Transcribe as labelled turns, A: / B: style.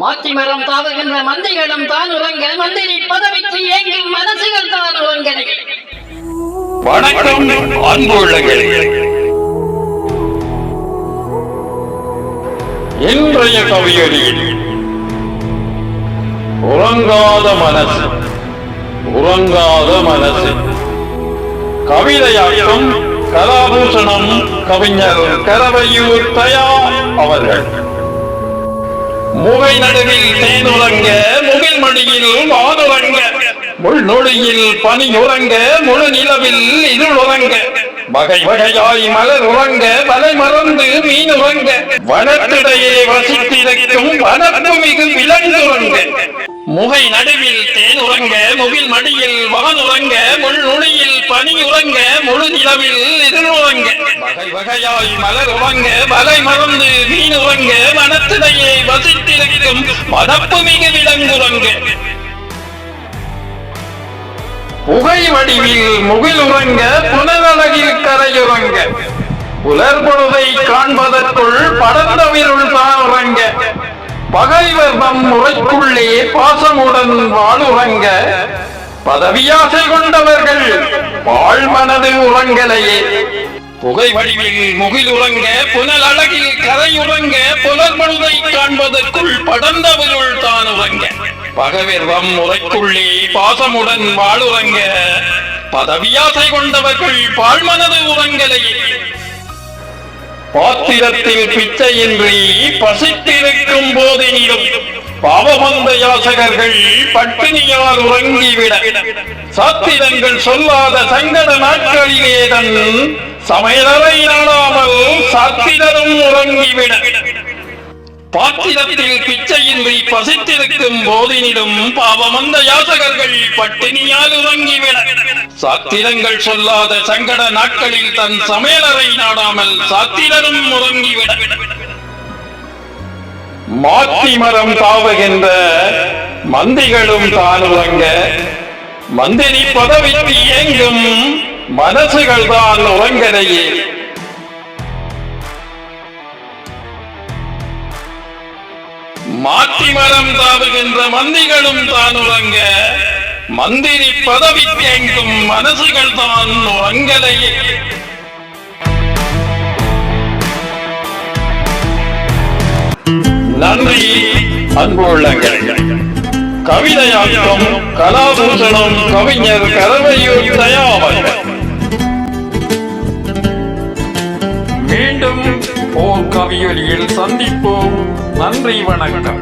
A: மாற்றி மரம் தாவுகின்ற மந்திகளும் தான் உறங்க, மந்திரி பதவிக்கு ஏங்கும் மனசுகள் தான் உறங்கனை.
B: வணக்கம் அன்புள்ளங்களே, இன்றைய கவியொலியில் உறங்காத மனசு கவிதையாக்கும் கலாபூஷணம் கவிஞர் கரவையூர் தயா அவர்கள். முகை நடுவில் தேனுறங்க, முகில் மடியில் வானுறங்க, முள்நொழியில் பனி உறங்க, முழு நிலவில் இருள் உறங்க, வகை வகையாய் மலர் உறங்க, வலை மறந்து மீன் உறங்க, வனத்திடையே வசித்திருக்கும் வனப்பு மிகு விலங்குறங்க. முகை நடுவில் தேன் உறங்க, முகில் மடியில் வான் உறங்க, முள்நொழியில் பனி உறங்க, முழு நிலவில் இருள் உறங்க, வகை வகையாய் மலர் உறங்க, வலை மறந்து மீன் உறங்க, வனத்திடையே வசித்திருக்கும் வனப்பு மிகு விலங்குறங்க. புகை வடிவில் முகில் உறங்க, புனரழகில் கரையுறங்க, புலர் பொழுதை காண்பதற்குள் படர்ந்தவிருள் தான் உறங்க, பகைவர் தம் முறைக்குள்ளே பாசமுடன் வாழுறங்க, பதவியாசை கொண்டவர்கள் வாழ்மனது உறங்கலையே. புகை வடிவில் முகில் உறங்க, புனல் அழகில் கரையுறங்க, புலர் பொழுதை காண்பதற்குள் படர்ந்தவிருள் தான் உறங்க, பகைவர் தம் முறைக்குள்ளே பாசமுடன் வாழுறங்க, பதவியாசை கொண்டவர்கள் வாழ்மனது உறங்கலையே. பாத்திரத்தில் பிச்சையின்றி பசித்திருக்கும் போதினிலும் பாவமந்த யாசகர்கள் பட்டினியால் உறங்கிவிட, சாத்திரங்கள் சொல்லாத சங்கட நாட்களிலேதன் சமையலறை நாடாமல் சாத்திரரும் உறங்கிவிட. பாத்திரத்தில் பிச்சையின்றி பசித்திருக்கும் போதினிலும் பாவமந்த யாசகர்கள் பட்டினியால் உறங்கிவிட, சாத்திரங்கள் சொல்லாத சங்கட நாட்களில் தன் சமையலறை நாடாமல் சாத்திரரும் உறங்கிவிட. மாற்றி மரம் தாவுகின்ற மந்திகளும் தான் உறங்க, மந்திரி பதவிக்கு ஏங்கும் மனசுகள் தான் உறங்கலையே. மாற்றி மரம் தாவுகின்ற மந்திகளும் தான் உறங்க, மந்திரி பதவிக்கு எங்கும் மனசுகள் தான் உறங்கலையே. நன்றி அன்புள்ளங்கள். கவிதையாக்கம் கலாபூஷணம் கவிஞர் கரவையூர் தயா அவர்கள். மீண்டும் ஓர் கவியொலியில் சந்திப்போம். நன்றி, வணக்கம்.